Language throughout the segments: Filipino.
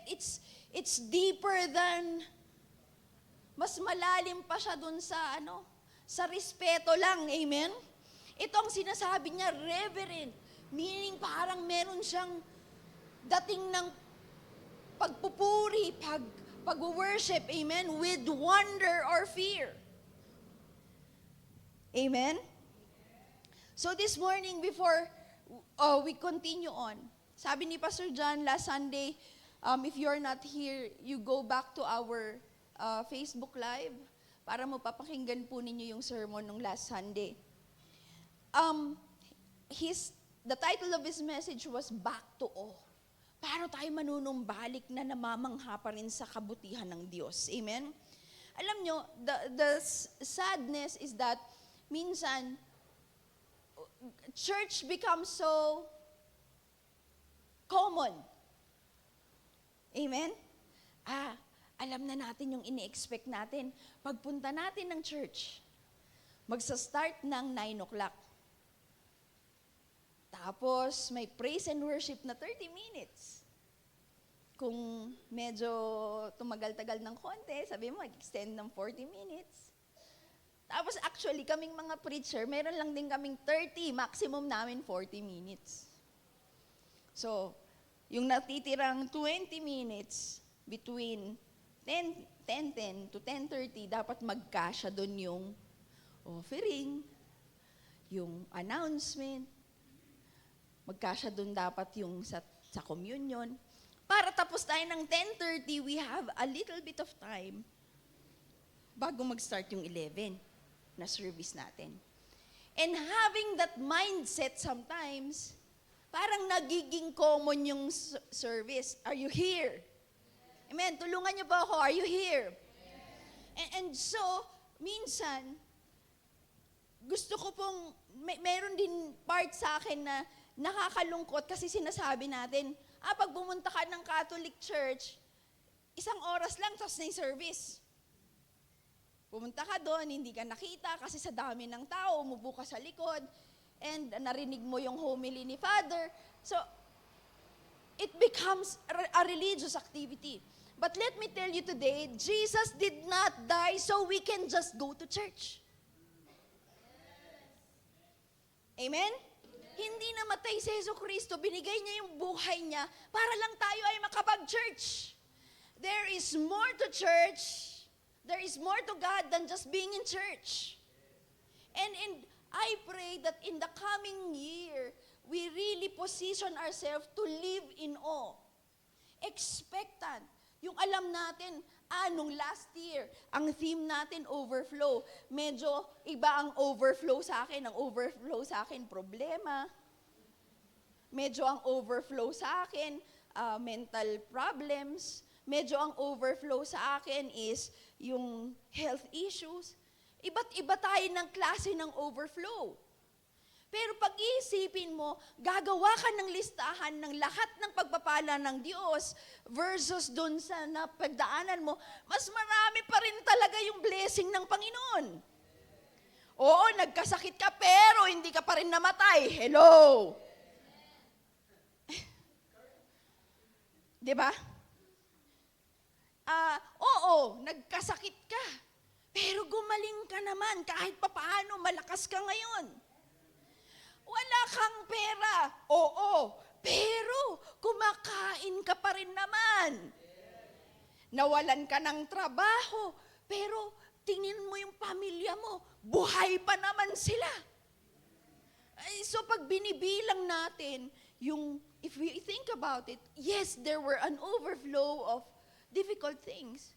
it's deeper than, mas malalim pa siya dun sa sa respeto lang, amen? Ito ang sinasabi niya, reverent, meaning parang meron siyang dating ng pagpupuri, pag-worship, amen, with wonder or fear. Amen? So this morning, before we continue on, sabi ni Pastor John last Sunday, if you're not here, you go back to our Facebook Live para mapapakinggan po ninyo yung sermon nung last Sunday. The title of his message was Back to Awe. Paano tayo manunumbalik na namamangha pa rin sa kabutihan ng Diyos? Amen? Alam nyo, the sadness is that minsan, church becomes so common. Amen? Alam na natin yung ini-expect natin. Pagpunta natin ng church, magsa-start ng 9 o'clock. Tapos, may praise and worship na 30 minutes. Kung medyo tumagal-tagal ng konti, sabi mo, mag-extend ng 40 minutes. Tapos, actually, kaming mga preacher, meron lang din kaming 30, maximum namin 40 minutes. So, yung natitirang 20 minutes between 10:10 to 10:30, dapat magkasya doon yung offering, yung announcement, magkasya doon dapat yung sa communion. Para tapos tayo ng 10:30, we have a little bit of time bago mag-start yung 11 na service natin. And having that mindset sometimes, parang nagiging common yung service. Are you here? Amen. Tulungan niyo ba ako? Are you here? And so, minsan, gusto ko pong, meron din part sa akin na nakakalungkot kasi sinasabi natin, pag pumunta ka ng Catholic Church, 1 oras lang, tapos na yung service. Pumunta ka doon, hindi ka nakita kasi sa dami ng tao, umupo ka sa likod, and narinig mo yung homily ni Father. So, it becomes a religious activity. But let me tell you today, Jesus did not die so we can just go to church. Amen? Hindi namatay si Jesucristo, binigay niya yung buhay niya para lang tayo ay makapag-church. There is more to church, there is more to God than just being in church. And I pray that in the coming year, we really position ourselves to live in awe. Expectant. Yung alam natin, nung last year, ang theme natin, overflow. Medyo iba ang overflow sa akin. Ang overflow sa akin, problema. Medyo ang overflow sa akin, mental problems. Medyo ang overflow sa akin is yung health issues. Iba't iba tayo ng klase ng overflow. Pero pag-iisipin mo, gagawa ka ng listahan ng lahat ng pagpapala ng Diyos versus dun sa napagdaanan mo, mas marami pa rin talaga yung blessing ng Panginoon. Oo, nagkasakit ka pero hindi ka pa rin namatay. Hello! Diba? Oo, nagkasakit ka. Pero gumaling ka naman kahit papaano, malakas ka ngayon. Wala kang pera. Oo, pero kumakain ka pa rin naman. Nawalan ka ng trabaho, pero tingin mo yung pamilya mo, buhay pa naman sila. So pag binibilang natin, if we think about it, yes, there were an overflow of difficult things.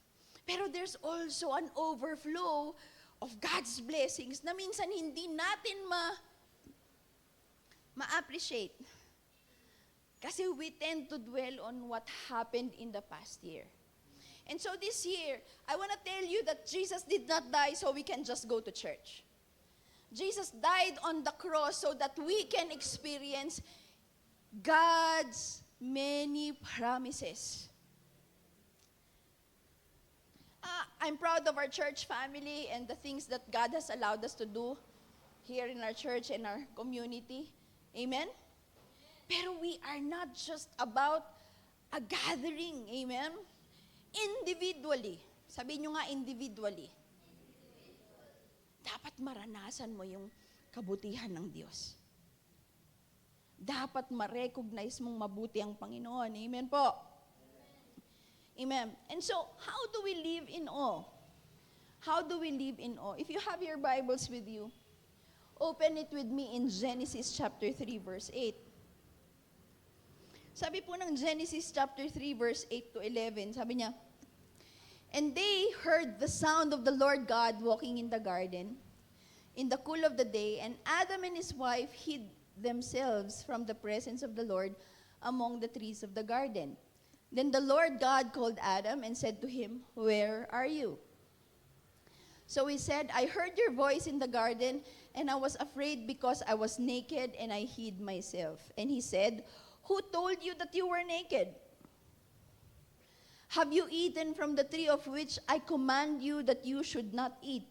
Pero there's also an overflow of God's blessings na minsan hindi natin ma-appreciate. Kasi we tend to dwell on what happened in the past year. And so this year, I want to tell you that Jesus did not die so we can just go to church. Jesus died on the cross so that we can experience God's many promises. I'm proud of our church family and the things that God has allowed us to do here in our church and our community. Amen? Pero we are not just about a gathering, amen? Individually. Sabihin nyo nga individually. Dapat maranasan mo yung kabutihan ng Diyos. Dapat ma-recognize mong mabuti ang Panginoon. Amen po. Amen. And so, how do we live in awe? How do we live in awe? If you have your Bibles with you, open it with me in Genesis chapter 3, verse 8. Sabi po ng Genesis chapter 3, verse 8 to 11, sabi niya, "And they heard the sound of the Lord God walking in the garden in the cool of the day, and Adam and his wife hid themselves from the presence of the Lord among the trees of the garden. Then the Lord God called Adam and said to him, 'Where are you?' So he said, 'I heard your voice in the garden, and I was afraid because I was naked and I hid myself.' And he said, 'Who told you that you were naked? Have you eaten from the tree of which I command you that you should not eat?'"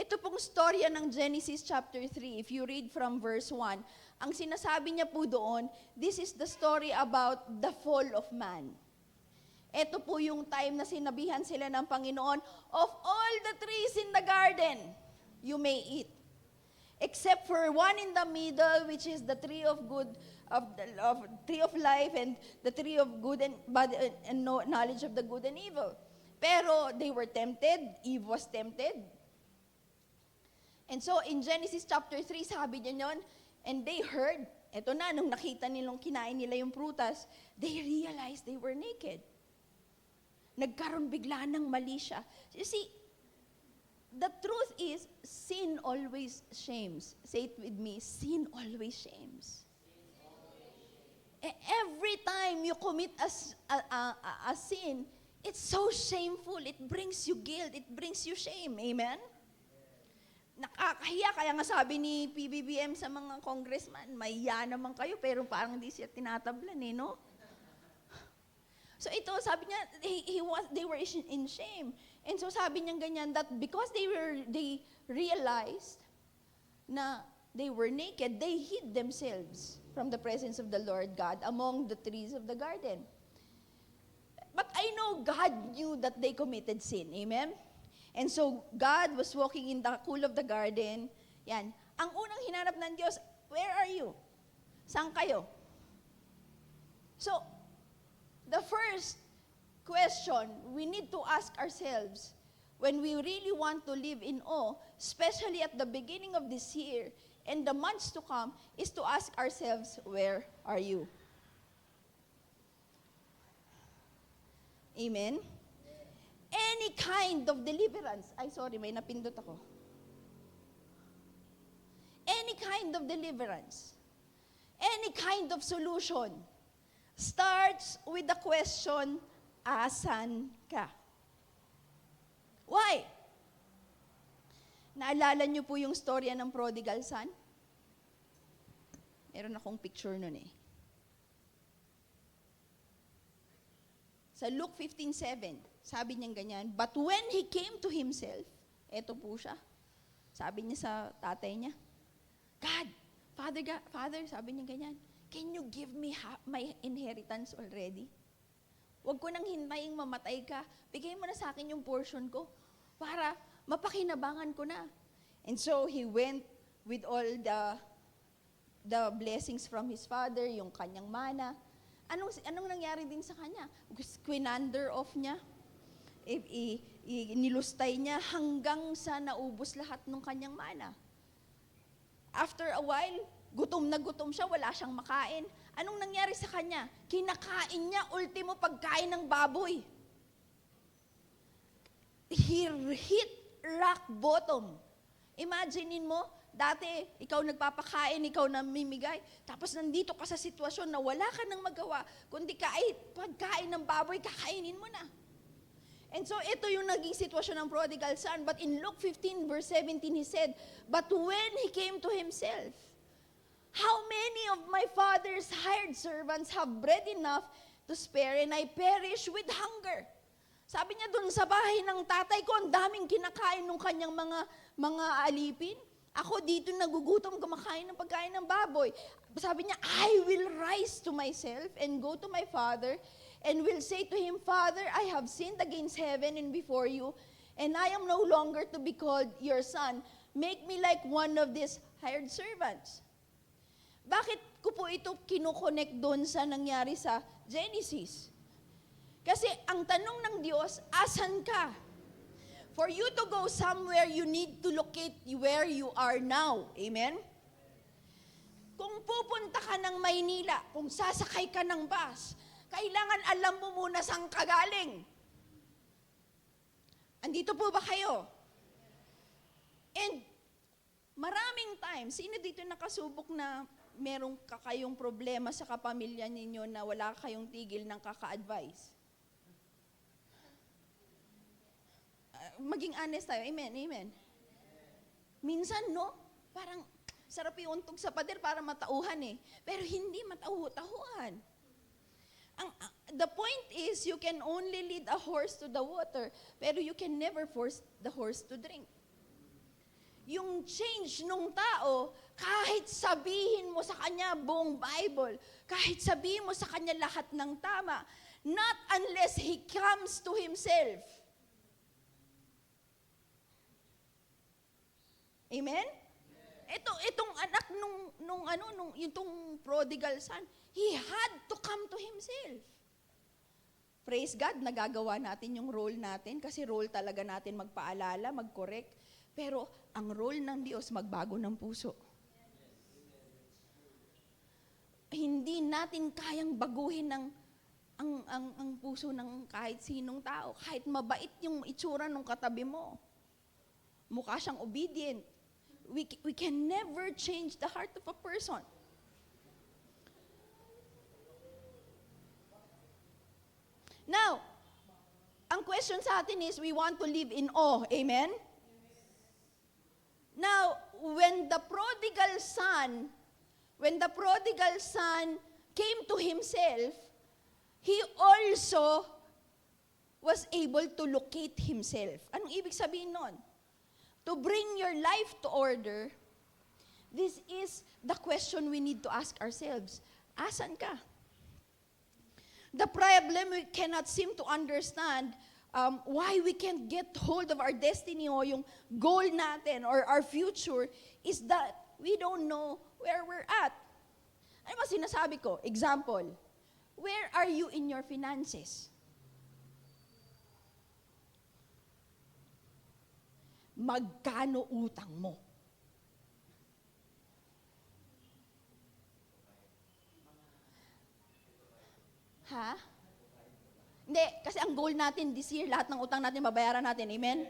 Ito pong storya ng Genesis chapter 3, if you read from verse 1, ang sinasabi niya po doon, this is the story about the fall of man. Ito po yung time na sinabihan sila ng Panginoon, "Of all the trees in the garden, you may eat. Except for one in the middle, which is the tree of good, of tree of life and the tree of good and bad and knowledge of the good and evil." Pero they were tempted, Eve was tempted. And so in Genesis chapter 3, sabi niya yon, and they heard, eto na, nung nakita nilang kinain nila yung prutas, they realized they were naked. Nagkaroon bigla ng mali siya. You see, the truth is, sin always shames. Say it with me, sin always shames. Every time you commit a sin, it's so shameful. It brings you guilt. It brings you shame. Amen? Nakakahiya, kaya nga sabi ni PBBM sa mga congressman, mahiya naman kayo, pero parang hindi siya tinatablan no? So ito, sabi niya, they were in shame. And so sabi niya ganyan, that because they realized na they were naked, they hid themselves from the presence of the Lord God among the trees of the garden. But I know God knew that they committed sin. Amen? And so God was walking in the cool of the garden. Yan. Ang unang hinanap ng Diyos, where are you? Saan kayo? So, the first question we need to ask ourselves when we really want to live in awe, especially at the beginning of this year and the months to come, is to ask ourselves, where are you? Amen? Any kind of deliverance. Ay, sorry, may napindot ako. Any kind of deliverance, any kind of solution, starts with the question, asan ka? Why? Naalala niyo po yung storya ng prodigal son? Meron akong picture nun Sa Luke 15:7, sabi niya ganyan, "But when he came to himself," eto po siya, sabi niya sa tatay niya, Father, sabi niya ganyan, "Can you give me my inheritance already? Huwag ko nang hintayin mamatay ka. Bigay mo na sa akin yung portion ko para mapakinabangan ko na." And so he went with all the blessings from his father, yung kanyang mana. Anong nangyari din sa kanya? Quinander off niya. Nilustay niya hanggang sa naubos lahat ng kanyang mana. After a while, gutom na gutom siya, wala siyang makain. Anong nangyari sa kanya? Kinakain niya, ultimo pagkain ng baboy. He hit rock bottom. Imaginein mo, dati, ikaw nagpapakain, ikaw namimigay, tapos nandito ka sa sitwasyon na wala ka nang magawa, kundi pagkain ng baboy, kakainin mo na. And so, ito yung naging sitwasyon ng prodigal son. But in Luke 15, verse 17, he said, "But when he came to himself, how many of my father's hired servants have bread enough to spare, and I perish with hunger?" Sabi niya dun sa bahay ng tatay ko, ang daming kinakain ng kanyang mga alipin. Ako dito nagugutom, kumakain ng pagkain ng baboy. Sabi niya, "I will rise to myself and go to my father and will say to him, Father, I have sinned against heaven and before you, and I am no longer to be called your son. Make me like one of these hired servants. Bakit ko po ito kinoconnect doon sa nangyari sa Genesis? Kasi ang tanong ng Diyos, asan ka? For you to go somewhere, you need to locate where you are now. Amen? Kung pupunta ka ng Maynila, kung sasakay ka ng bus, kailangan alam mo muna saan ka galing. Andito po ba kayo? And maraming times, sino dito nakasubok na merong kayong problema sa kapamilya ninyo na wala kayong tigil ng kaka-advise? Maging honest tayo. Amen, amen. Minsan, no? Parang sarap iuntog sa pader para matauhan eh. Pero hindi matauhan. The point is, you can only lead a horse to the water, pero you can never force the horse to drink. Yung change nung tao, kahit sabihin mo sa kanya buong Bible, kahit sabihin mo sa kanya lahat ng tama, not unless he comes to himself. Amen? Itong anak yung prodigal son, he had to come to himself. Praise God, nagagawa natin yung role natin kasi role talaga natin magpaalala, mag-correct. Pero ang role ng Diyos, magbago ng puso. Hindi natin kayang baguhin ang puso ng kahit sinong tao. Kahit mabait yung itsura ng katabi mo. Mukha siyang obedient. We can never change the heart of a person. Now, ang question sa atin is, we want to live in awe. Amen? Now, when the prodigal son came to himself, he also was able to locate himself. Anong ibig sabihin nun? To bring your life to order, this is the question we need to ask ourselves. Asan ka? The problem, we cannot seem to understand why we can't get hold of our destiny o yung goal natin or our future is that we don't know where we're at. Ano ba sinasabi ko? Example, where are you in your finances? Magkano utang mo? Ha? Hindi, kasi ang goal natin this year, lahat ng utang natin, mabayaran natin. Amen?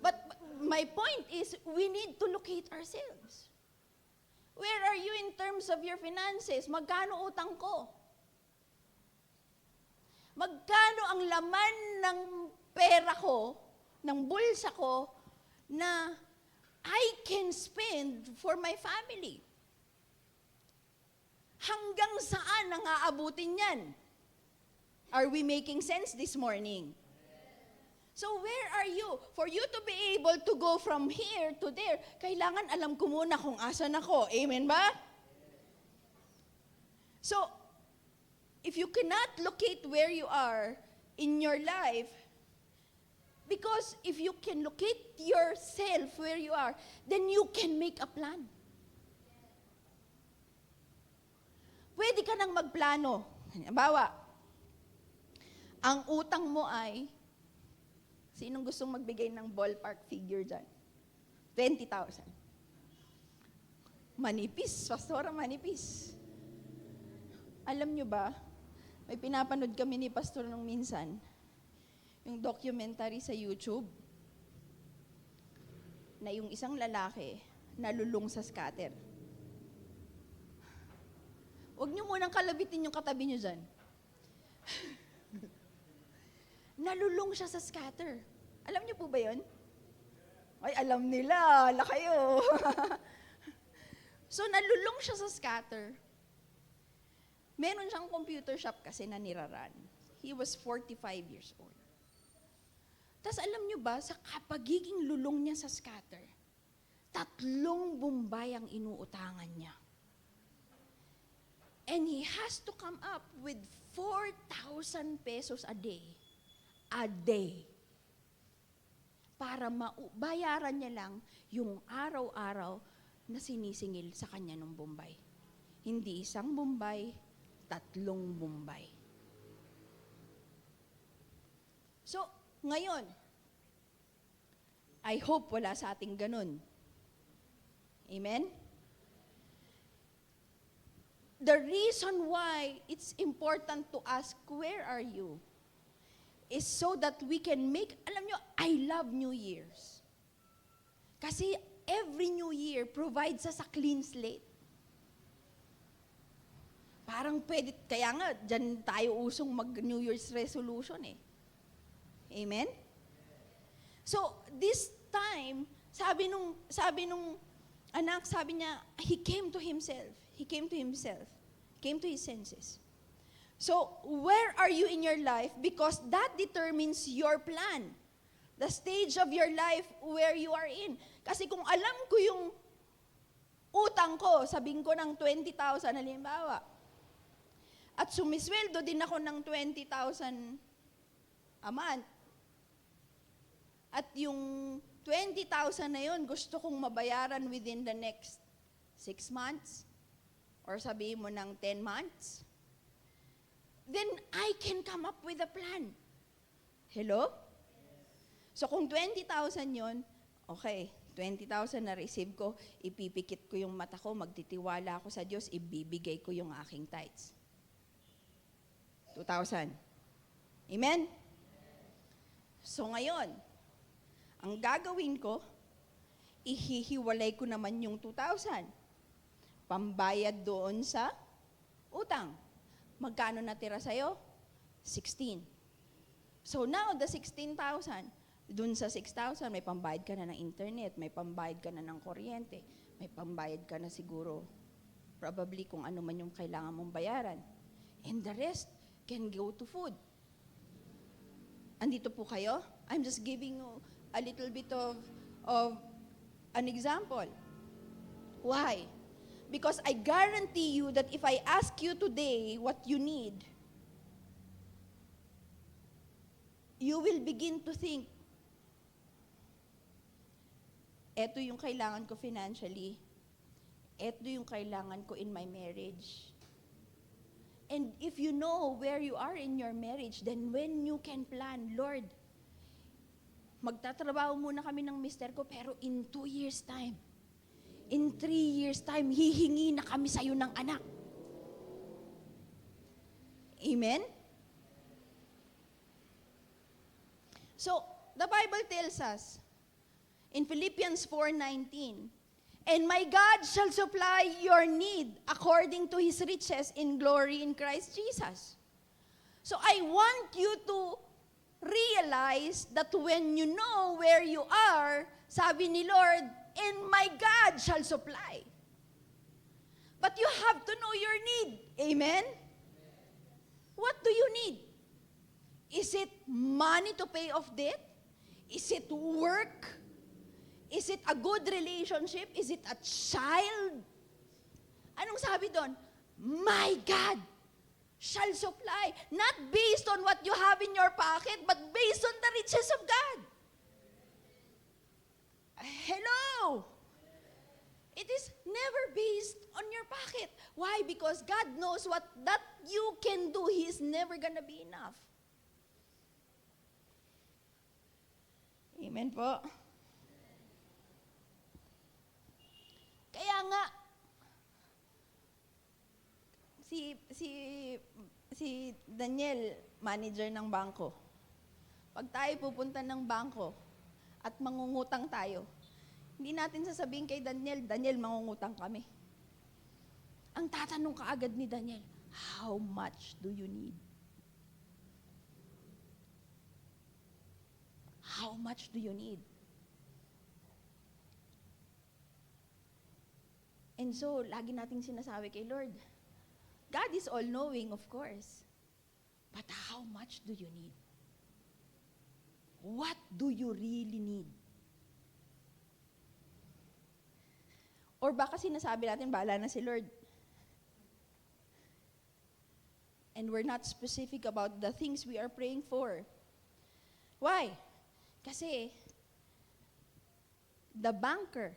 But my point is, we need to locate ourselves. Where are you in terms of your finances? Magkano utang ko? Magkano ang laman ng pera ko, ng bulsa ko, na I can spend for my family? Hanggang saan ang aabutin yan? Are we making sense this morning? So where are you? For you to be able to go from here to there, kailangan alam ko muna kung asan ako. Amen ba? So, if you cannot locate where you are in your life, because if you can locate yourself where you are, then you can make a plan. Pwede ka nang magplano. Halimbawa, ang utang mo ay, sinong gustong magbigay ng ballpark figure dyan? 20,000. Manipis, pastora, manipis. Alam nyo ba, may pinapanood kami ni pastor nung minsan, yung documentary sa YouTube, na yung isang lalaki nalulung sa scatter. Huwag nyo munang kalabitin yung katabi nyo dyan. Nalulung siya sa scatter. Alam niyo po ba yun? Ay, alam nila. Ala kayo. So, nalulung siya sa scatter. Meron siyang computer shop kasi na niraran. He was 45 years old. Tapos alam niyo ba, sa kapagiging lulong niya sa scatter, 3 Bombay ang inuutangan niya. And he has to come up with 4,000 pesos a day. A day. Para bayaran niya lang yung araw-araw na sinisingil sa kanya ng Bombay. Hindi isang Bombay, 3 Bombay. So, ngayon, I hope wala sa ating ganun. Amen? The reason why it's important to ask, where are you? Is so that we can make, alam nyo, I love New Year's. Kasi every New Year provides us a clean slate. Parang pwede, kaya nga, dyan tayo usong mag-New Year's resolution eh. Amen? So, this time, sabi nung anak, sabi niya, he came to himself. He came to himself. Came to his senses. So, where are you in your life? Because that determines your plan. The stage of your life where you are in. Kasi kung alam ko yung utang ko, sabihin ko ng 20,000 halimbawa, at sumisweldo din ako ng 20,000 a month, at yung 20,000 na yun, gusto kong mabayaran within the next 6 months, or sabihin mo ng 10 months, then I can come up with a plan. Hello? So kung 20,000 yun, okay, 20,000 na receive ko, ipipikit ko yung mata ko, magtitiwala ako sa Diyos, ibibigay ko yung aking tithes. 2,000. Amen? So ngayon, ang gagawin ko, ihihiwalay ko naman yung 2,000. Pambayad doon sa utang. Magkano natira sa'yo? 16. So now, the 16,000, doon sa 6,000, may pambayad ka na ng internet, may pambayad ka na ng kuryente, may pambayad ka na siguro, probably kung ano man yung kailangan mong bayaran. And the rest can go to food. Andito po kayo? I'm just giving you a little bit of an example. Why? Because I guarantee you that if I ask you today what you need, you will begin to think, eto yung kailangan ko financially, eto yung kailangan ko in my marriage. And if you know where you are in your marriage, then when you can plan, Lord, magtatrabaho muna kami ng mister ko, pero in 2 years' time, in 3 years' time, hihingi na kami sa'yo ng anak. Amen? So, the Bible tells us, in Philippians 4:19, and my God shall supply your need according to His riches in glory in Christ Jesus. So, I want you to realize that when you know where you are, sabi ni Lord, and my God shall supply. But you have to know your need. Amen? What do you need? Is it money to pay off debt? Is it work? Is it a good relationship? Is it a child? Anong sabi doon? My God shall supply. Not based on what you have in your pocket, but based on the riches of God. Hello! It is never based on your pocket. Why? Because God knows what that you can do. He is never gonna be enough. Amen po. Kaya nga, si Daniel, manager ng bangko. Pag tayo pupunta ng bangko at mangungutang tayo, hindi natin sasabihin kay Daniel, Daniel, mangungutang kami. Ang tatanong kaagad ni Daniel, how much do you need? How much do you need? And so, lagi nating sinasabi kay Lord, God is all-knowing, of course. But how much do you need? What do you really need? Or baka sinasabi natin, bahala na si Lord. And we're not specific about the things we are praying for. Why? Kasi the banker,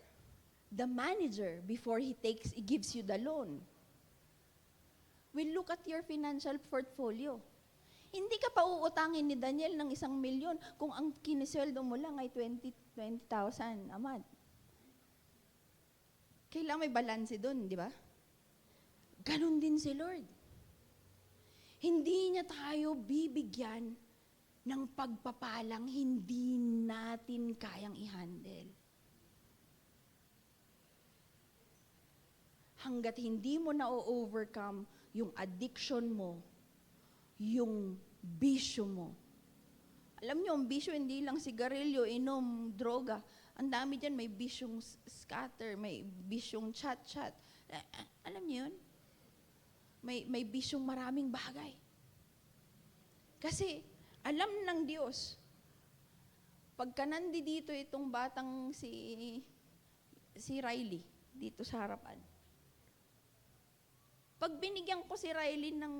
the manager, before he gives you the loan, will look at your financial portfolio. Hindi ka pa uutangin ni Daniel ng 1,000,000 kung ang kinisweldo mo lang ay 20,000 a month. Kailangan may balanse doon, di ba? Ganon din si Lord. Hindi niya tayo bibigyan ng pagpapalang hindi natin kayang i-handle. Hanggat hindi mo na-overcome yung addiction mo, yung bisyo mo. Alam niyo, ang bisyo hindi lang sigarilyo, inom, droga. Ang dami dyan, may bisyong scatter, may bisyong chat-chat. Alam niyo yun? May bisyong maraming bagay. Kasi, alam ng Diyos, pagka nandito itong batang si Riley, dito sa harapan, pag binigyan ko si Riley ng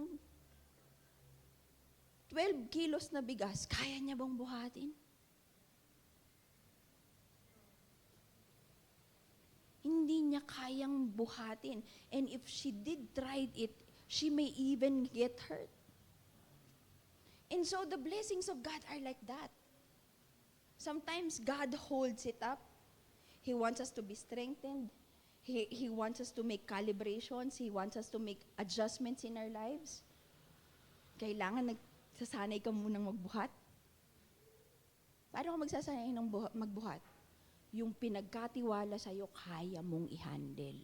12 kilos na bigas, kaya niya bang buhatin? Hindi niya kayang buhatin. And if she did try it, she may even get hurt. And so the blessings of God are like that. Sometimes God holds it up. He wants us to be strengthened. He wants us to make calibrations. He wants us to make adjustments in our lives. Kailangan nagsasanay ka munang magbuhat. Paano ka magsasanay ng magbuhat? Yung pinagkatiwala sa'yo, kaya mong i-handle.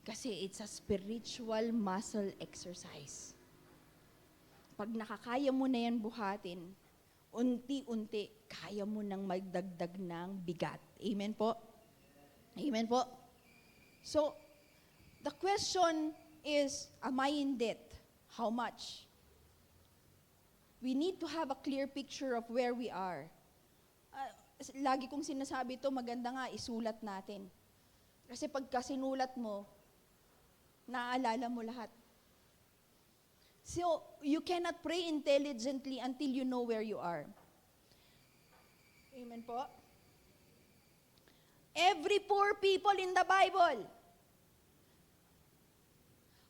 Kasi it's a spiritual muscle exercise. Pag nakakaya mo na yan buhatin, unti-unti, kaya mo nang magdagdag ng bigat. Amen po? Amen po? So, the question is, am I in debt? How much? We need to have a clear picture of where we are. Lagi kong sinasabi ito, maganda nga, isulat natin. Kasi pagka sinulat mo, naaalala mo lahat. So, you cannot pray intelligently until you know where you are. Amen po? Every poor people in the Bible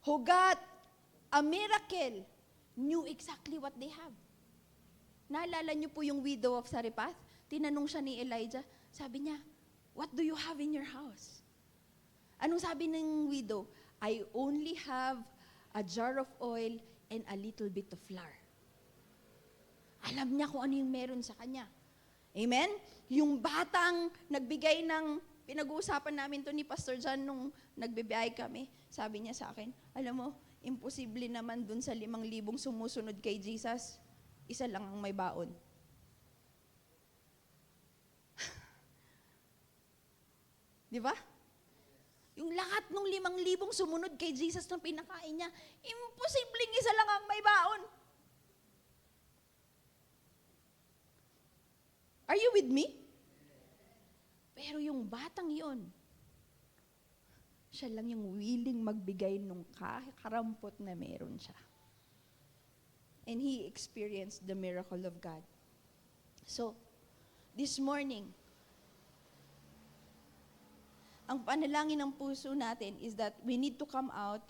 who got a miracle knew exactly what they have. Naalala niyo po yung widow of Zarephath? Tinanong siya ni Elijah, sabi niya, what do you have in your house? Anong sabi ng widow? I only have a jar of oil and a little bit of flour. Alam niya kung ano yung meron sa kanya. Amen? Yung batang nagbigay ng, pinag-uusapan namin to ni Pastor John nung nagbibiyay kami, sabi niya sa akin, alam mo, imposible naman dun sa 5,000 sumusunod kay Jesus, isa lang ang may baon. Di ba? Yung lahat ng 5,000 sumunod kay Jesus na pinakain niya, imposibleng isa lang ang may baon. Are you with me? Pero yung batang yon, siya lang yung willing magbigay nung karampot na meron siya. And he experienced the miracle of God. So, this morning, ang panalangin ng puso natin is that we need to come out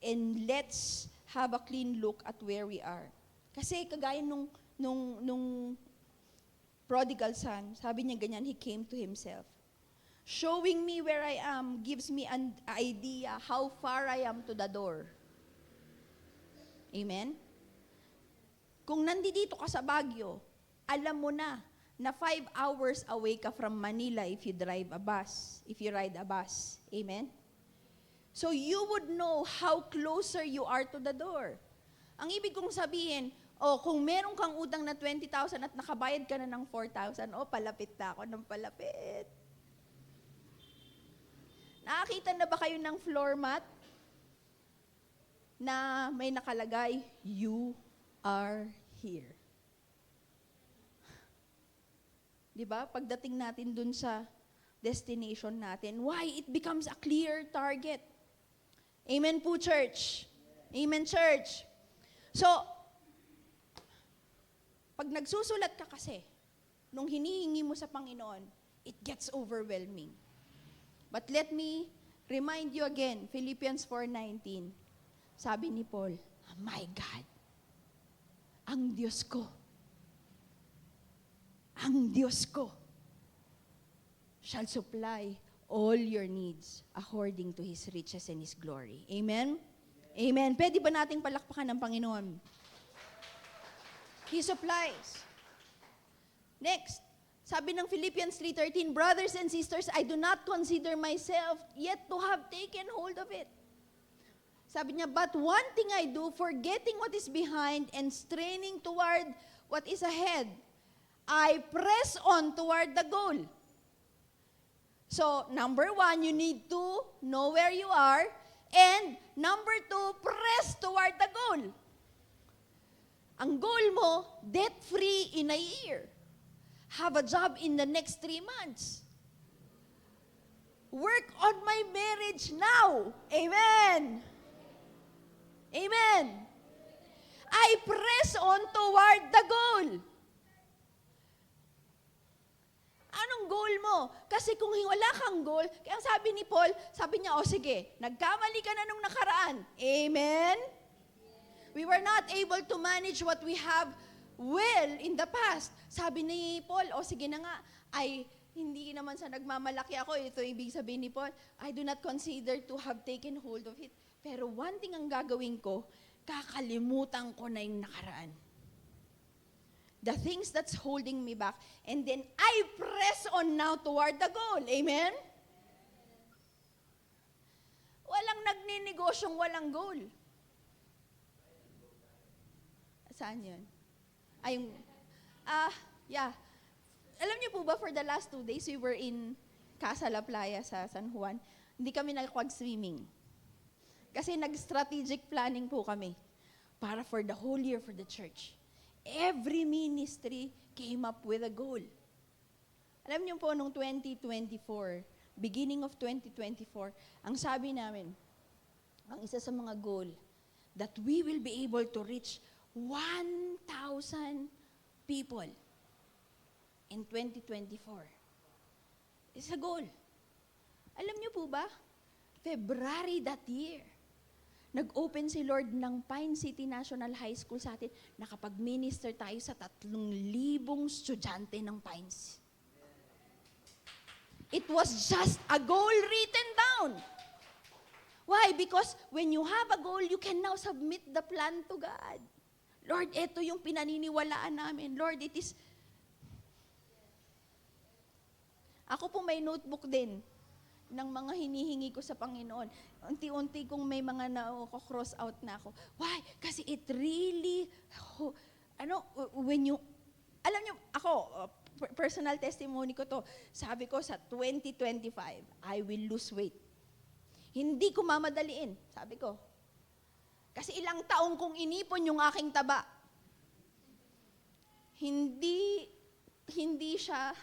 and let's have a clean look at where we are. Kasi kagaya nung prodigal son, sabi niya ganyan, he came to himself. Showing me where I am gives me an idea how far I am to the door. Amen? Kung nandito ka sa Baguio, alam mo na 5 hours away ka from Manila if you ride a bus. Amen? So you would know how closer you are to the door. Ang ibig kong sabihin, kung meron kang utang na 20,000 at nakabayad ka na ng 4,000, palapit na ako ng palapit. Nakakita na ba kayo ng floor mat na may nakalagay, you are here? Diba? Pagdating natin dun sa destination natin, why? It becomes a clear target. Amen po, church. Amen, church. So, pag nagsusulat ka kasi, nung hinihingi mo sa Panginoon, it gets overwhelming. But let me remind you again, Philippians 4:19. Sabi ni Paul, my God, ang Diyos ko, shall supply all your needs according to His riches and His glory. Amen? Amen. Pwede ba nating palakpakan ng Panginoon? He supplies. Next, sabi ng Philippians 3:13, brothers and sisters, I do not consider myself yet to have taken hold of it. Sabi niya, but one thing I do, forgetting what is behind and straining toward what is ahead, I press on toward the goal. So, number 1, you need to know where you are. And number 2, press toward the goal. Ang goal mo, debt-free in a year. Have a job in the next 3 months. Work on my marriage now. Amen. Amen. I press on toward the goal. Anong goal mo? Kasi kung wala kang goal, kaya sabi ni Paul, sabi niya, sige, nagkamali ka na nung nakaraan. Amen? We were not able to manage what we have well in the past. Sabi ni Paul, sige na nga, hindi naman sa nagmamalaki ako, ito ibig sabihin ni Paul, I do not consider to have taken hold of it. Pero one thing ang gagawin ko, kakalimutan ko na yung nakaraan. The things that's holding me back. And then, I press on now toward the goal. Amen? Walang nagninigosyong walang goal. Saan yun? Yeah. Alam niyo po ba, for the last 2 days, we were in Casa La Playa sa San Juan. Hindi kami nakapag-swimming. Kasi nag-strategic planning po kami para for the whole year for the church. Every ministry came up with a goal. Alam niyo po, nung 2024, beginning of 2024, ang sabi namin, ang isa sa mga goal, that we will be able to reach 1,000 people in 2024. It's a goal. Alam niyo po ba, February that year, nag-open si Lord ng Pine City National High School sa atin, nakapag-minister tayo sa 3,000 estudyante ng Pines. It was just a goal written down. Why? Because when you have a goal, you can now submit the plan to God. Lord, ito yung pinaniniwalaan namin. Lord, it is... Ako po may notebook din ng mga hinihingi ko sa Panginoon. Unti-unti kong may mga na-cross out na ako. Why? Kasi it really, when you, alam niyo, ako, personal testimony ko to, sabi ko sa 2025, I will lose weight. Hindi ko mamadaliin, sabi ko. Kasi ilang taong kong inipon yung aking taba. Hindi siya,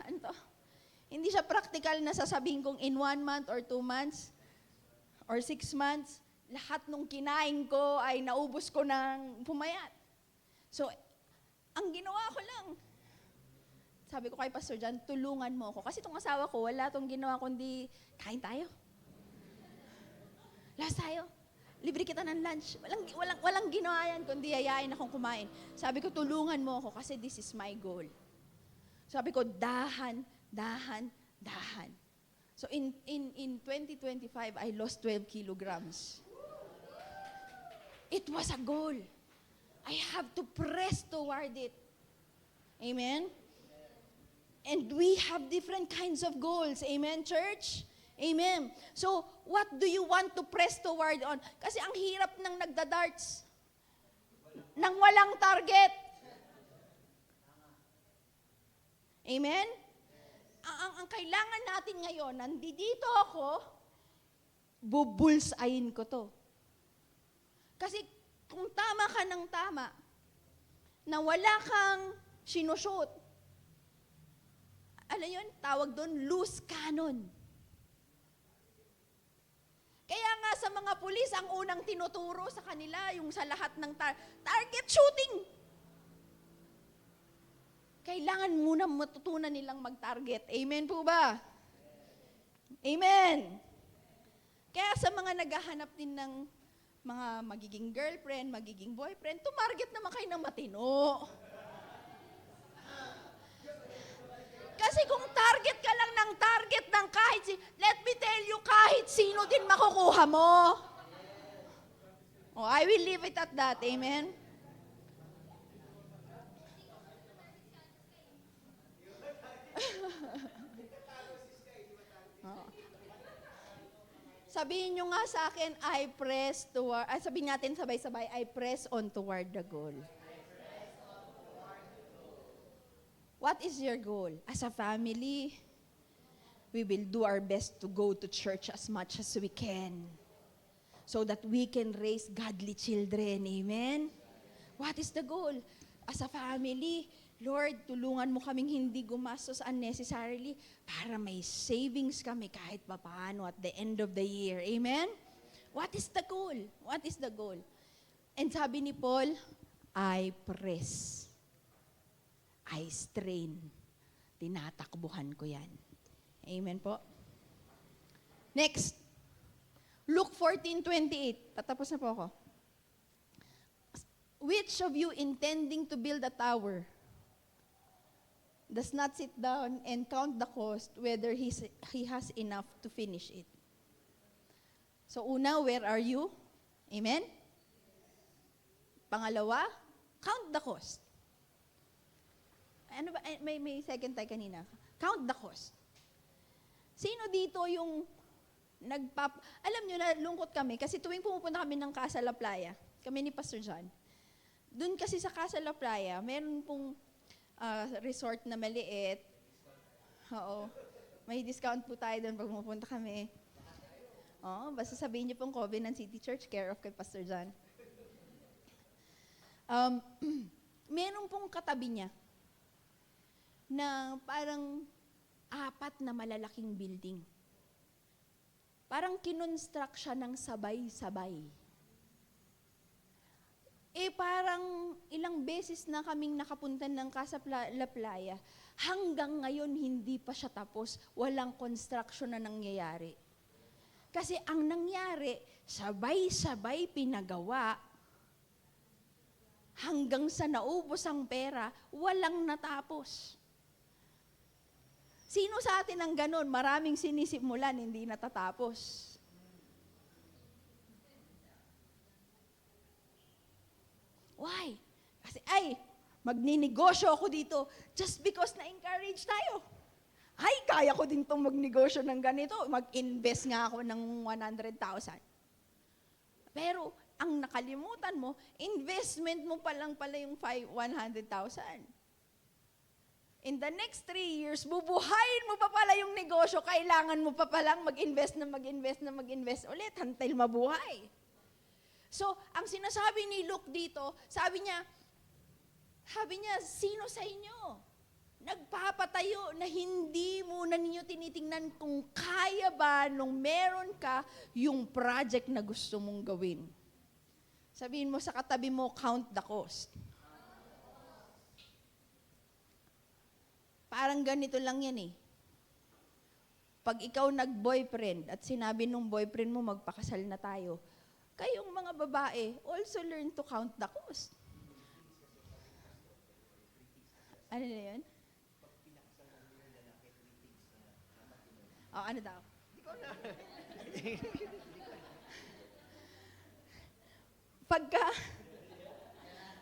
hindi siya practical na sasabihin kong in 1 month or 2 months or 6 months, lahat nung kinain ko ay naubos ko ng pumayat. So, ang ginawa ko lang, sabi ko kay Pastor John, tulungan mo ako. Kasi itong asawa ko, wala itong ginawa kundi, kain tayo. Last tayo. Libre kita ng lunch. Walang ginawa yan kundi yayain akong kumain. Sabi ko, tulungan mo ako kasi this is my goal. Sabi ko, dahan. So in 2025, I lost 12 kilograms. It was a goal. I have to press toward it. Amen? And we have different kinds of goals. Amen, church? Amen. So, what do you want to press toward on? Kasi ang hirap ng nagda-darts. Nang walang target. Amen? Ang kailangan natin ngayon, nandito ako, bubulsayin ko to. Kasi kung tama ka ng tama, na wala kang sinushoot, alam yun, tawag doon, loose cannon. Kaya nga sa mga pulis, ang unang tinuturo sa kanila, yung sa lahat ng target shooting. Kailangan muna matutunan nilang mag-target. Amen po ba? Amen. Kaya sa mga naghahanap din ng mga magiging girlfriend, magiging boyfriend, tumarget naman kayo ng matino. Kasi kung target ka lang ng target ng kahit let me tell you, kahit sino din makukuha mo. Oh, I will leave it at that. Amen? Oh. Sabihin nyo nga sa akin, sabihin natin sabay-sabay, I press on toward the goal. What is your goal? As a family, we will do our best to go to church as much as we can so that we can raise godly children. Amen? What is the goal? As a family, Lord, tulungan mo kaming hindi gumastos unnecessarily para may savings kami kahit papaano at the end of the year. Amen? What is the goal? What is the goal? And sabi ni Paul, I press. I strain. Tinatakbuhan ko yan. Amen po. Next. Luke 14:28. Tatapos na po ako. Which of you intending to build a tower does not sit down and count the cost whether he has enough to finish it? So una, where are you? Amen? Pangalawa, count the cost. Ano ba? May second tayo kanina. Count the cost. Sino dito yung alam nyo na, lungkot kami kasi tuwing pumupunta kami ng Casa La Playa, kami ni Pastor John, doon kasi sa Casa La Playa, meron pong resort na maliit. Oo. May discount po tayo doon pag pumupunta kami. Oo, basta sabihin niyo pong Covenant City Church, care of kay Pastor John. Meron pong katabi niya na parang 4 na malalaking building. Parang kinonstruct siya ng sabay-sabay. Parang ilang beses na kaming nakapunta ng Casa La Playa, hanggang ngayon hindi pa siya tapos, walang construction na nangyayari. Kasi ang nangyari, sabay-sabay pinagawa, hanggang sa naubos ang pera, walang natapos. Sino sa atin ang ganun? Maraming sinisimulan, hindi natatapos. Why? Kasi, magninegosyo ako dito just because na-encourage tayo. Kaya ko din itong magnegosyo ng ganito. Mag-invest nga ako ng 100,000. Pero, ang nakalimutan mo, investment mo pa lang pala yung 100,000. In the next 3 years, bubuhayin mo pa pala yung negosyo, kailangan mo pa palang mag-invest ulit, until mabuhay. So, ang sinasabi ni Luke dito, sabi niya, sino sa inyo nagpapatayo na hindi muna ninyo tinitingnan kung kaya ba nung meron ka yung project na gusto mong gawin? Sabihin mo sa katabi mo, count the cost. Parang ganito lang yan eh. Pag ikaw nag-boyfriend at sinabi nung boyfriend mo magpakasal na tayo, kayong mga babae, also learn to count the cost. Ano na yun? Ano daw?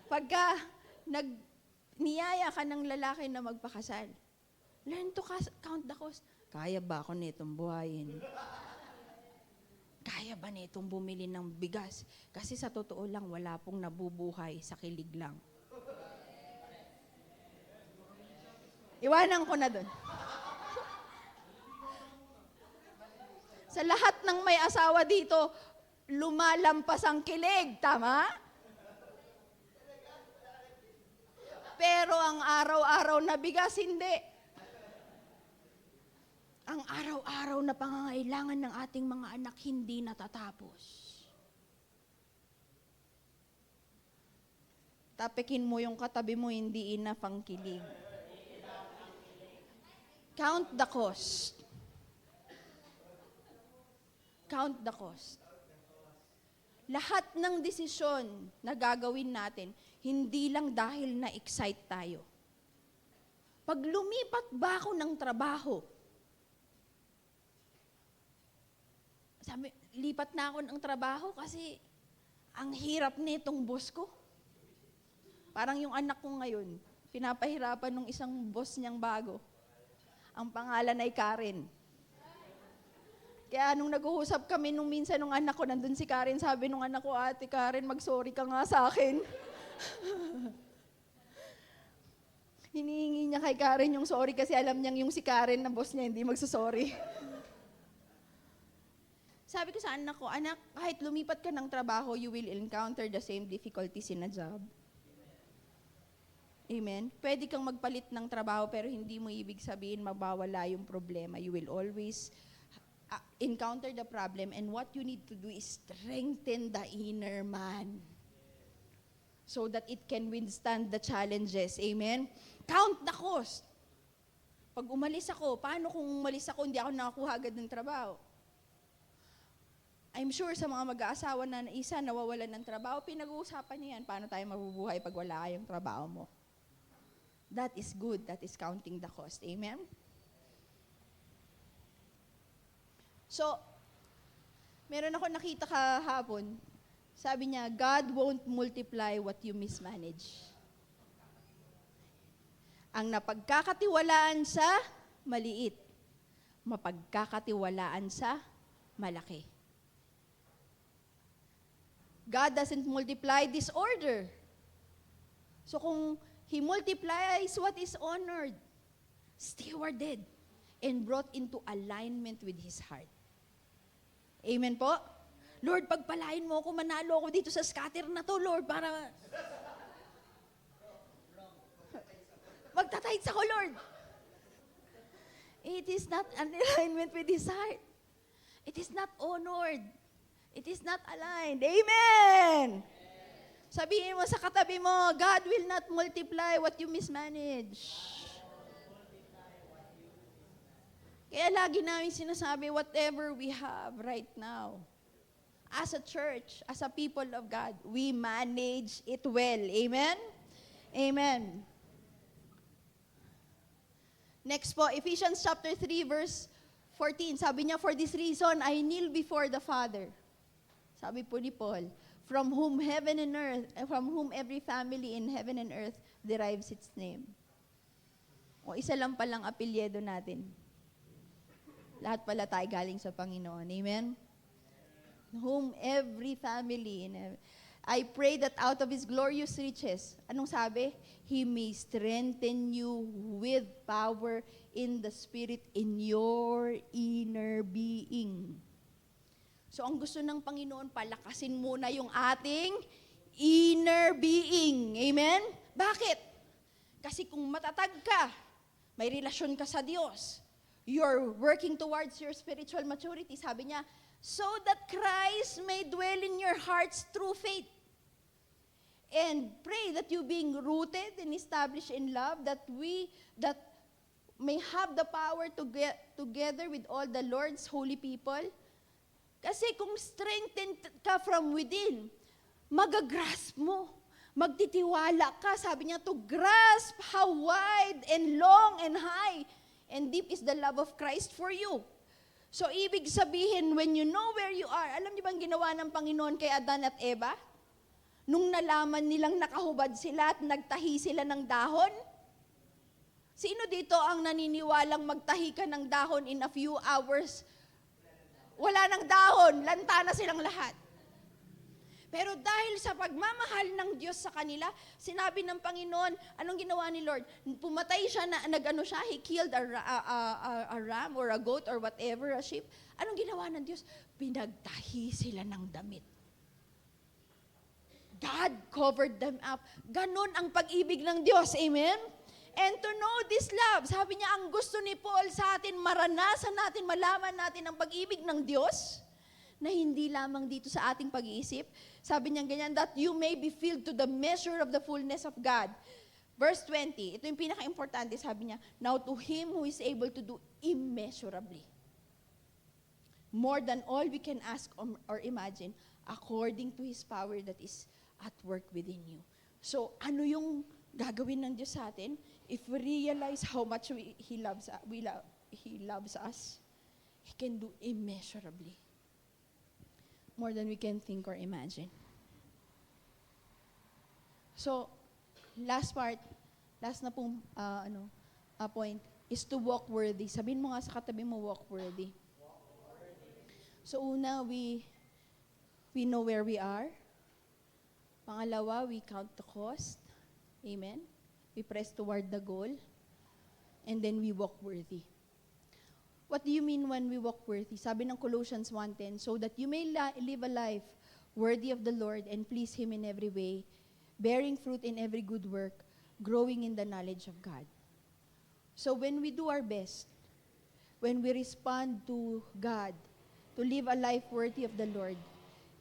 Pagka niyaya ka ng lalaki na magpakasal, learn to count the cost. Kaya ba ako nitong buhayin? Kaya ba nitong bumili ng bigas? Kasi sa totoo lang, wala pong nabubuhay sa kilig lang. Iwanan ko na dun. Sa lahat ng may asawa dito, lumalampas ang kilig, tama? Pero ang araw-araw na bigas, hindi. ang araw-araw na pangangailangan ng ating mga anak hindi natatapos. Tapikin mo yung katabi mo, hindi enough ang kilig. Count the cost. Count the cost. Lahat ng desisyon na gagawin natin, hindi lang dahil na-excite tayo. Pag lumipat ba ako ng trabaho, sabi, lipat na ako ng trabaho kasi ang hirap nitong boss ko. Parang yung anak ko ngayon, pinapahirapan ng isang boss niyang bago. Ang pangalan ay Karen. Kaya nung nag-uusap kami nung minsan nung anak ko, nandun si Karen, sabi nung anak ko, Ate Karen, mag-sorry ka nga sa akin. Hinihingi niya kay Karen yung sorry kasi alam niyang yung si Karen na boss niya hindi magsusorry. Sabi ko sa anak ko, anak, kahit lumipat ka ng trabaho, you will encounter the same difficulties in a job. Amen? Pwede kang magpalit ng trabaho pero hindi mo ibig sabihin mabawala yung problema. You will always encounter the problem and what you need to do is strengthen the inner man so that it can withstand the challenges. Amen? Count the cost. Pag umalis ako, paano kung umalis ako, hindi ako nakakuha agad ng trabaho? I'm sure sa mga mag-aasawa na isa nawawalan ng trabaho, pinag-uusapan niya yan, paano tayo mabubuhay pag wala yung trabaho mo. That is good. That is counting the cost. Amen? So, meron ako nakita kahapon, sabi niya, God won't multiply what you mismanage. Ang napagkakatiwalaan sa maliit, mapagkakatiwalaan sa malaki. God doesn't multiply disorder. So kung He multiplies what is honored, stewarded, and brought into alignment with His heart. Amen po? Lord, pagpalain mo ako, manalo ako dito sa scatter na to, Lord, para magtatights ako, Lord. It is not an alignment with His heart. It is not honored. It is not aligned. Amen! Sabihin mo sa katabi mo, God will not multiply what you mismanage. Kaya lagi namin sinasabi, whatever we have right now, as a church, as a people of God, we manage it well. Amen? Amen. Next po, Ephesians chapter 3, verse 14. Sabi niya, for this reason, I kneel before the Father. Sabi po ni Paul, from whom heaven and earth, from whom every family in heaven and earth derives its name. O isa lang palang apelyedo natin. Lahat pala tayo galing sa Panginoon. Amen? Whom every family in heaven. I pray that out of His glorious riches, anong sabi? He may strengthen you with power in the Spirit in your inner being. So ang gusto ng Panginoon, palakasin muna yung ating inner being. Amen? Bakit? Kasi kung matatag ka, may relasyon ka sa Diyos, you're working towards your spiritual maturity. Sabi niya, so that Christ may dwell in your hearts through faith. And pray that you being rooted and established in love, that may have the power to get together with all the Lord's holy people. Kasi kung strengthened ka from within, magagrasp mo, magtitiwala ka. Sabi niya, to grasp how wide and long and high and deep is the love of Christ for you. So, ibig sabihin, when you know where you are, alam niyo bang ginawa ng Panginoon kay Adan at Eva? Nung nalaman nilang nakahubad sila at nagtahi sila ng dahon? Sino dito ang naniniwalang magtahi ka ng dahon in a few hours? Wala ng dahon, lanta na silang lahat. Pero dahil sa pagmamahal ng Diyos sa kanila, sinabi ng Panginoon, anong ginawa ni Lord? Pumatay siya, he killed a ram or a goat or whatever, a sheep. Anong ginawa ng Diyos? Pinagtahi sila ng damit. God covered them up. Ganon ang pag-ibig ng Diyos. Amen? And to know this love, sabi niya, ang gusto ni Paul sa atin, maranasan natin, malaman natin ang pag-ibig ng Diyos, na hindi lamang dito sa ating pag-iisip. Sabi niya ganyan, that you may be filled to the measure of the fullness of God. Verse 20, ito yung pinaka-importante, sabi niya, now to Him who is able to do immeasurably, more than all we can ask or imagine, according to His power that is at work within you. So, ano yung gagawin ng Diyos sa atin? If we realize how much He loves us, He can do immeasurably, more than we can think or imagine. So, last na pong point, is to walk worthy. Sabihin mo nga sa katabi mo, walk worthy. So, una, we know where we are. Pangalawa, we count the cost. Amen? We press toward the goal. And then we walk worthy. What do you mean when we walk worthy? Sabi ng Colossians 1:10, so that you may live a life worthy of the Lord and please Him in every way, bearing fruit in every good work, growing in the knowledge of God. So when we do our best, when we respond to God, to live a life worthy of the Lord,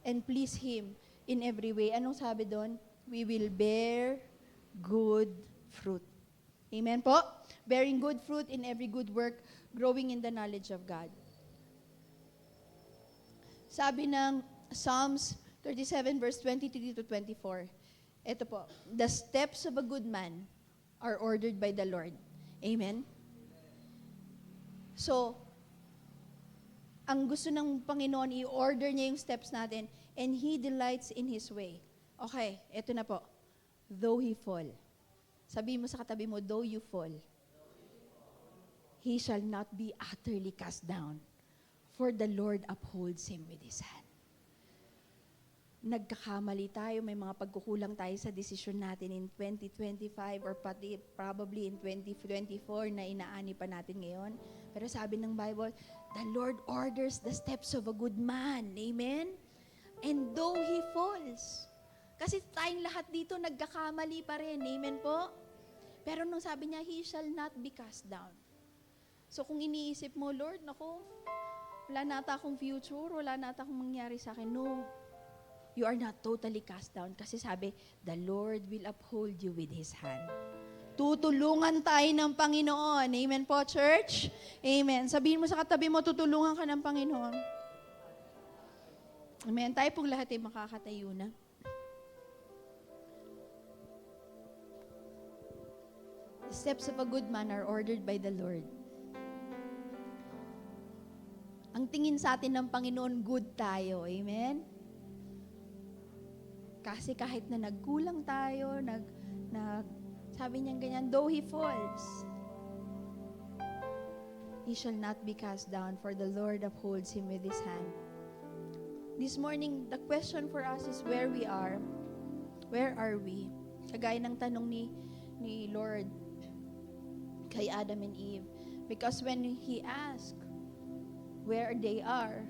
and please Him in every way, anong sabi doon? We will bear good fruit. Amen po? Bearing good fruit in every good work, growing in the knowledge of God. Sabi ng Psalms 37 verse 23 to 24, ito po, the steps of a good man are ordered by the Lord. Amen? So, ang gusto ng Panginoon, i-order niya yung steps natin, and He delights in His way. Okay, ito na po. Though he fall. Sabi mo sa katabi mo, though you fall, he shall not be utterly cast down, for the Lord upholds him with His hand. Nagkakamali tayo, may mga pagkukulang tayo sa desisyon natin in 2025 or probably in 2024 na inaani pa natin ngayon. Pero sabi ng Bible, the Lord orders the steps of a good man. Amen? And though he falls, kasi tayong lahat dito nagkakamali pa rin. Amen po? Pero nung sabi niya, he shall not be cast down. So kung iniisip mo, Lord, naku, wala na ata akong future, wala na ata akong mangyari sa akin. No, you are not totally cast down. Kasi sabi, the Lord will uphold you with His hand. Tutulungan tayo ng Panginoon. Amen po, church? Amen. Sabihin mo sa katabi mo, tutulungan ka ng Panginoon. Amen. Tayo pong lahat ay makakatayo na. The steps of a good man are ordered by the Lord. Ang tingin sa atin ng Panginoon, good tayo. Amen? Kasi kahit na nagkulang tayo, sabi niya ganyan, though he falls, he shall not be cast down, for the Lord upholds him with His hand. This morning, the question for us is where we are. Where are we? Kagaya ng tanong ni Lord kay Adam and Eve. Because when He asked where they are,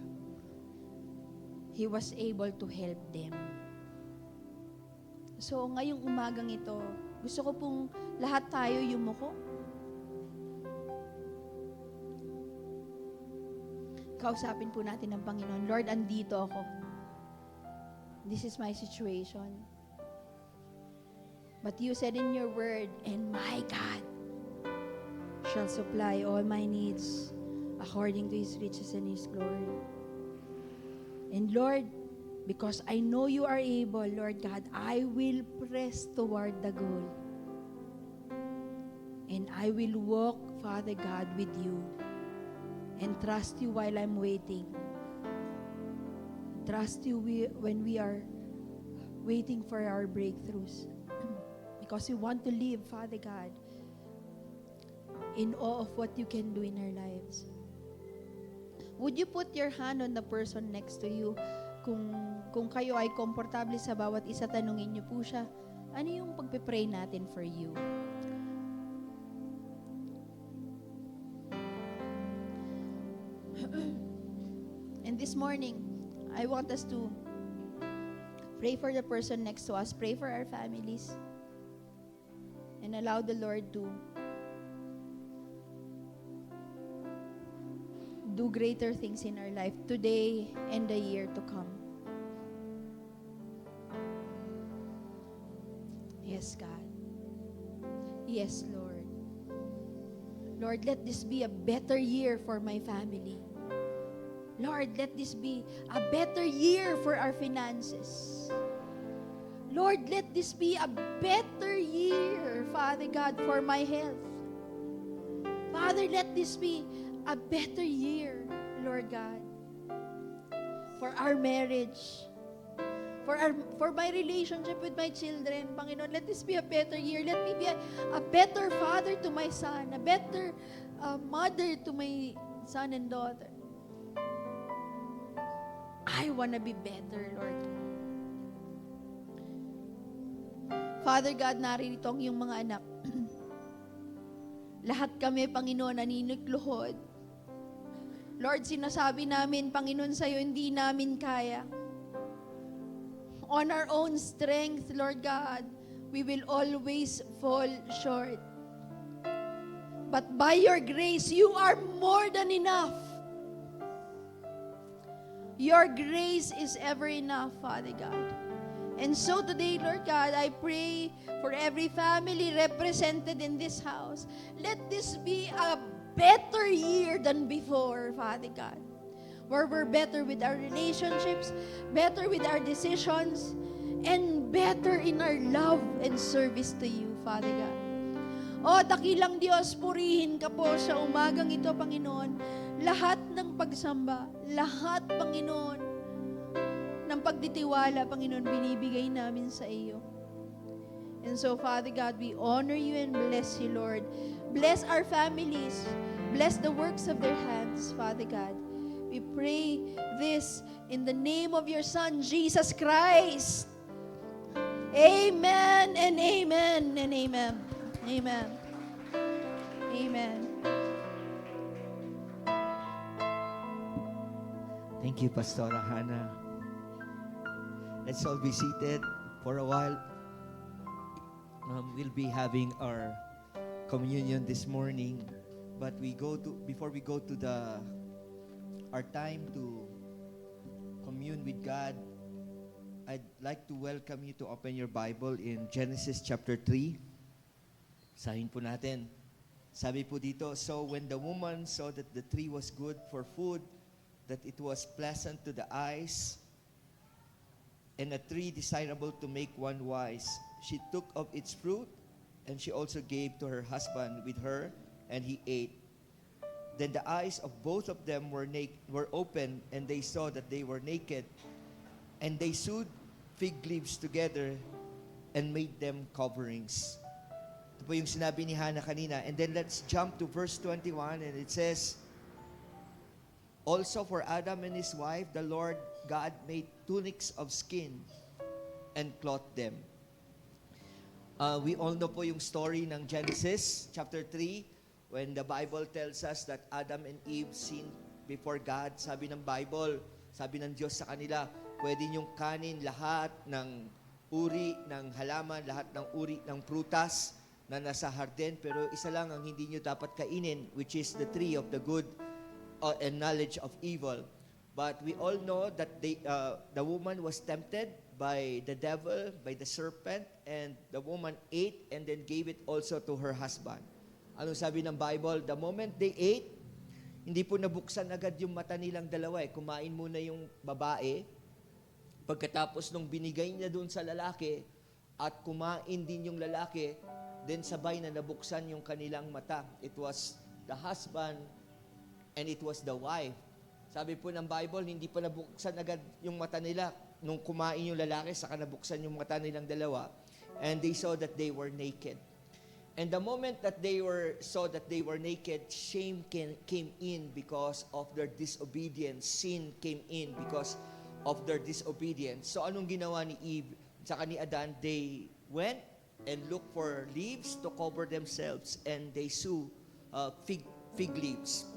He was able to help them. So, ngayong umagang ito, gusto ko pong lahat tayo yumuko. Kausapin po natin ang Panginoon, Lord, andito ako. This is my situation. But you said in your word, and my God shall supply all my needs according to His riches and His glory. And Lord, because I know you are able, Lord God, I will press toward the goal. And I will walk, Father God, with you and trust you while I'm waiting. Trust you when we are waiting for our breakthroughs. Because we want to live, Father God, in awe of what you can do in our lives. Would you put your hand on the person next to you? Kung kayo ay komportable sa bawat isa, tanungin niyo po siya, ano yung pagpe-pray natin for you? And this morning, I want us to pray for the person next to us, pray for our families, and allow the Lord to do greater things in our life today and the year to come. Yes, God. Yes, Lord. Lord, let this be a better year for my family. Lord, let this be a better year for our finances. Lord, let this be a better year, Father God, for my health. Father, let this be a better year, Lord God, for our marriage, for my relationship with my children. Panginoon, let this be a better year. Let me be a better father to my son, a better mother to my son and daughter. I want to be better, Lord. Father God, naririto ang iyong mga anak. Lahat kami, Panginoon, naninigluhod. Lord, sinasabi namin, Panginoon, sa'yo, hindi namin kaya. On our own strength, Lord God, we will always fall short. But by your grace, you are more than enough. Your grace is ever enough, Father God. And so today, Lord God, I pray for every family represented in this house. Let this be a better year than before, Father God. Where we're better with our relationships, better with our decisions, and better in our love and service to you, Father God. O, dakilang Diyos, purihin ka po sa umagang ito, Panginoon. Lahat ng pagsamba, lahat, Panginoon, ng pagtitiwala, Panginoon, binibigay namin sa iyo. And so, Father God, we honor you and bless you, Lord. Bless our families. Bless the works of their hands, Father God. We pray this in the name of your Son, Jesus Christ. Amen and amen and amen. Amen. Amen. Thank you, Pastora Hannah. Let's all be seated for a while. We'll be having our communion this morning, but before we go to our time to commune with God, I'd like to welcome you to open your Bible in Genesis chapter 3. Sahin po natin. Sabi po dito, so when the woman saw that the tree was good for food, that it was pleasant to the eyes, and a tree desirable to make one wise, she took of its fruit, and she also gave to her husband with her, and he ate. Then the eyes of both of them were open, and they saw that they were naked, and they sewed fig leaves together and made them coverings. Ito po yung sinabi ni Hannah kanina. And then let's jump to verse 21, and it says, also for Adam and his wife, the Lord God made tunics of skin and clothed them. We all know po yung story ng Genesis chapter 3 when the Bible tells us that Adam and Eve sinned before God. Sabi ng Bible, sabi ng Diyos sa kanila, pwede niyong kanin lahat ng uri ng halaman, lahat ng uri ng prutas na nasa harden, pero isa lang ang hindi niyo dapat kainin, which is the tree of the good and knowledge of evil. But we all know that the woman was tempted by the devil, by the serpent, and the woman ate and then gave it also to her husband. Anong sabi ng Bible? The moment they ate, hindi po nabuksan agad yung mata nilang dalawa. Kumain muna yung babae. Pagkatapos nung binigay niya doon sa lalaki at kumain din yung lalaki, then sabay na nabuksan yung kanilang mata. It was the husband and it was the wife. Sabi po ng Bible, hindi pa nabuksan agad yung mata nila. Nung kumain yung lalaki, saka nabuksan yung mata nilang dalawa. And they saw that they were naked. And the moment that they saw that they were naked, shame came in because of their disobedience. Sin came in because of their disobedience. So anong ginawa ni Eve saka ni Adan? They went and looked for leaves to cover themselves, and they sew fig leaves.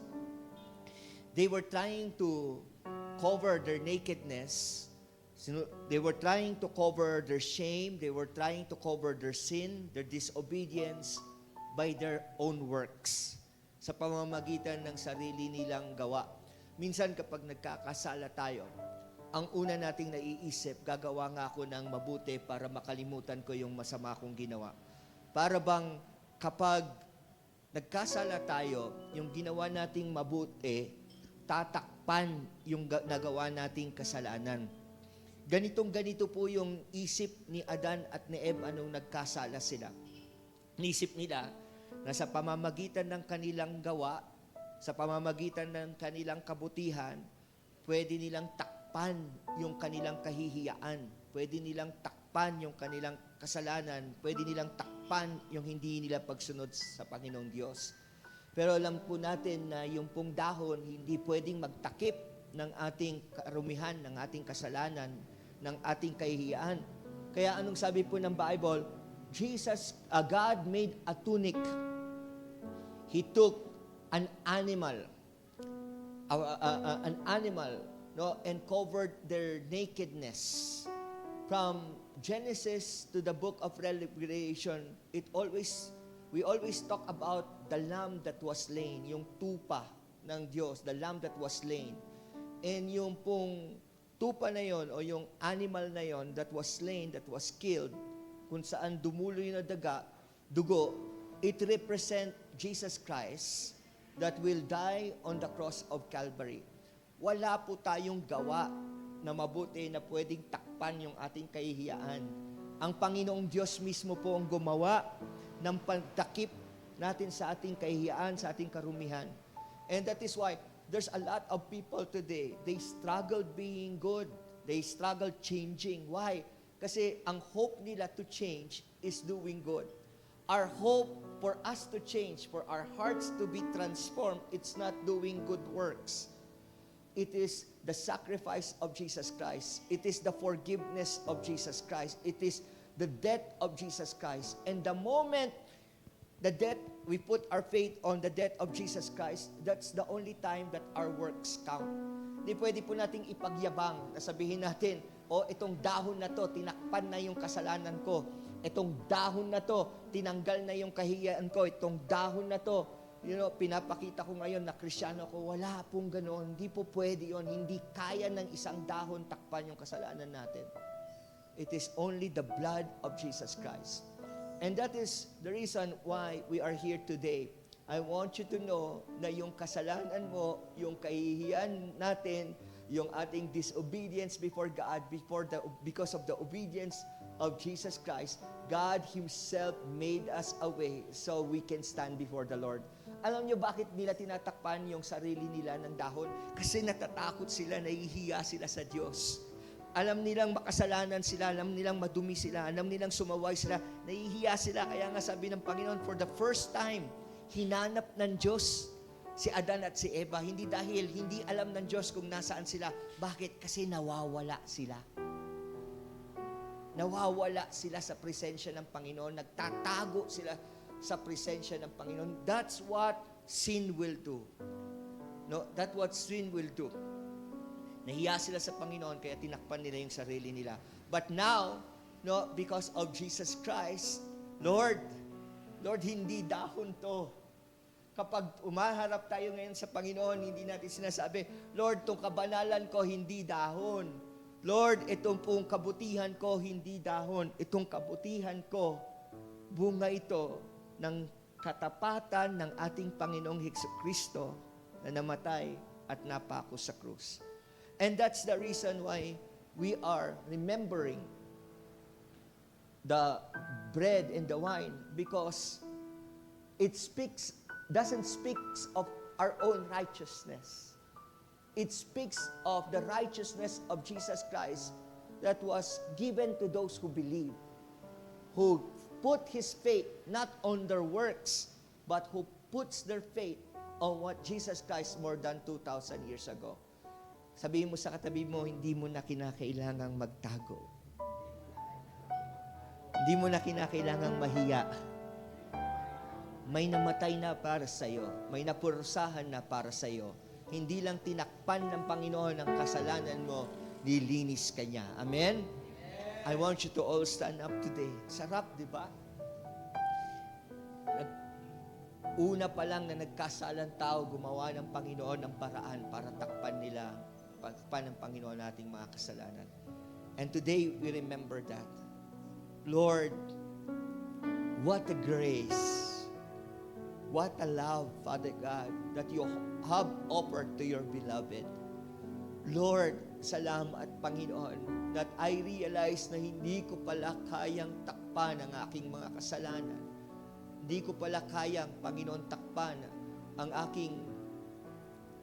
They were trying to cover their nakedness. They were trying to cover their shame. They were trying to cover their sin, their disobedience by their own works, sa pamamagitan ng sarili nilang gawa. Minsan kapag nagkakasala tayo, ang una nating naiisip, gagawa nga ako ng mabuti para makalimutan ko yung masama kong ginawa. Para bang kapag nagkasala tayo, yung ginawa nating mabuti, tatakpan yung nagawa nating kasalanan. Ganito po yung isip ni Adan at ni Eva nung nagkasala sila. Nisip nila na sa pamamagitan ng kanilang gawa, sa pamamagitan ng kanilang kabutihan, pwede nilang takpan yung kanilang kahihiyaan, pwede nilang takpan yung kanilang kasalanan, pwede nilang takpan yung hindi nila pagsunod sa Panginoong Diyos. Pero alam po natin na yung pong dahon hindi pwedeng magtakip ng ating karumihan, ng ating kasalanan, ng ating kahihiyaan. Kaya anong sabi po ng Bible? God made a tunic. He took an animal, and covered their nakedness. From Genesis to the book of Revelation, we always talk about the lamb that was slain, yung tupa ng Diyos, the lamb that was slain. And yung pong tupa na yon o yung animal na yon that was slain, that was killed, kung saan dumuloy na dugo, it represent Jesus Christ that will die on the cross of Calvary. Wala po tayong gawa na mabuti na pwedeng takpan yung ating kahihiyaan. Ang Panginoong Diyos mismo po ang gumawa ng pagtakip natin sa ating kahihiyaan, sa ating karumihan. And that is why there's a lot of people today, they struggle being good. They struggle changing. Why? Kasi ang hope nila to change is doing good. Our hope for us to change, for our hearts to be transformed, it's not doing good works. It is the sacrifice of Jesus Christ. It is the forgiveness of Jesus Christ. It is the death of Jesus Christ. And the moment we put our faith on the death of Jesus Christ, that's the only time that our works count. Hindi pwede po nating ipagyabang na sabihin natin, itong dahon na to, tinakpan na yung kasalanan ko. Itong dahon na to, tinanggal na yung kahiyaan ko. Itong dahon na to, pinapakita ko ngayon na Kristiyano ko. Wala pong ganoon. Hindi po pwede yon. Hindi kaya ng isang dahon takpan yung kasalanan natin. It is only the blood of Jesus Christ. And that is the reason why we are here today. I want you to know na yung kasalanan mo, yung kahihiyan natin, yung ating disobedience before God, because of the obedience of Jesus Christ, God Himself made us a way so we can stand before the Lord. Alam niyo bakit nila tinatakpan yung sarili nila ng dahon? Kasi natatakot sila, nahihiya sila sa Diyos. Alam nilang makasalanan sila, alam nilang madumi sila, alam nilang sumaway sila, nahihiya sila. Kaya nga sabi ng Panginoon, for the first time, hinanap ng Diyos si Adan at si Eva. Hindi dahil hindi alam ng Diyos kung nasaan sila. Bakit? Kasi nawawala sila. Nawawala sila sa presensya ng Panginoon. Nagtatago sila sa presensya ng Panginoon. That's what sin will do. No, that's what sin will do. Nahiya sila sa Panginoon, kaya tinakpan nila yung sarili nila. But now, because of Jesus Christ, Lord, hindi dahon to. Kapag umaharap tayo ngayon sa Panginoon, hindi natin sinasabi, Lord, itong kabanalan ko, hindi dahon. Lord, itong pong kabutihan ko, hindi dahon. Itong kabutihan ko, bunga ito ng katapatan ng ating Panginoong Hekristo na namatay at napako sa krus. And that's the reason why we are remembering the bread and the wine, because it doesn't speak of our own righteousness. It speaks of the righteousness of Jesus Christ that was given to those who believe, who put his faith not on their works, but who puts their faith on what Jesus Christ more than 2,000 years ago. Sabihin mo sa katabi mo, hindi mo na kinakailangang magtago. Hindi mo na kinakailangang mahiya. May namatay na para sa iyo. May napurusahan na para sa iyo. Hindi lang tinakpan ng Panginoon ang kasalanan mo, nilinis ka niya. Amen? I want you to all stand up today. Sarap, di ba? una pa lang na nagkasalang tao, gumawa ng Panginoon ng paraan para takpan ng Panginoon nating mga kasalanan. And today, we remember that. Lord, what a grace, what a love, Father God, that you have offered to your beloved. Lord, salamat, Panginoon, that I realize na hindi ko pala kayang takpan ang aking mga kasalanan. Hindi ko pala kayang, Panginoon, takpan ang aking,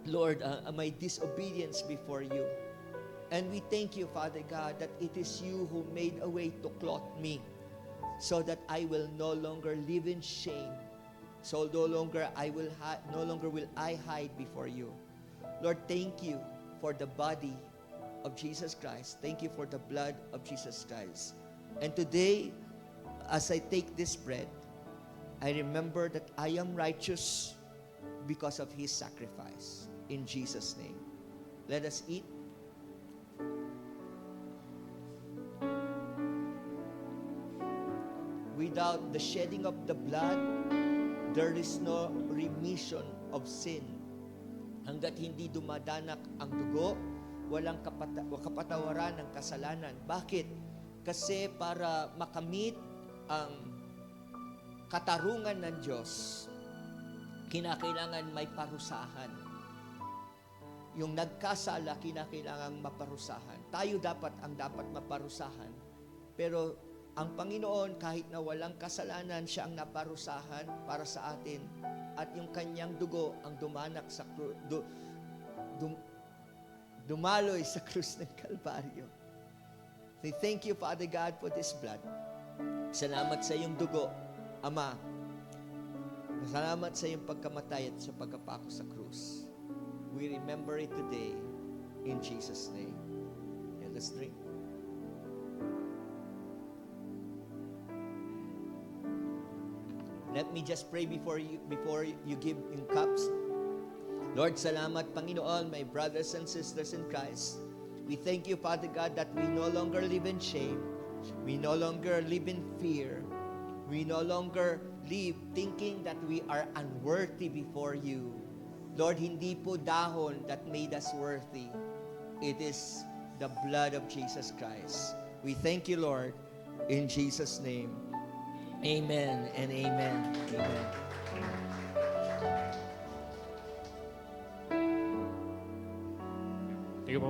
Lord, my disobedience before you. And we thank you, Father God, that it is you who made a way to clothe me so that I will no longer live in shame. So no longer will I hide before you. Lord, thank you for the body of Jesus Christ. Thank you for the blood of Jesus Christ. And today, as I take this bread, I remember that I am righteous because of His sacrifice. In Jesus' name. Let us eat. Without the shedding of the blood, there is no remission of sin. Hanggat hindi dumadanak ang dugo, walang kapatawaran ng kasalanan. Bakit? Kasi para makamit ang katarungan ng Diyos, kinakailangan may parusahan. Yung nagkasala, kinakailangan maparusahan. Tayo ang dapat maparusahan. Pero ang Panginoon, kahit na walang kasalanan, siya ang naparusahan para sa atin. At yung kanyang dugo ang dumanak sa dumaloy sa krus ng Kalbaryo. We thank you, Father God, for this blood. Salamat sa iyong dugo, Ama. Salamat sa iyong pagkamatay at sa pagkapako sa krus. We remember it today in Jesus' name. Let us drink. Let me just pray before you give in cups. Lord, salamat, Panginoon, my brothers and sisters in Christ. We thank you, Father God, that we no longer live in shame. We no longer live in fear. We no longer live thinking that we are unworthy before you. Lord, hindi po dahon that made us worthy. It is the blood of Jesus Christ. We thank you, Lord, in Jesus' name. Amen and amen. Amen. Thank you po.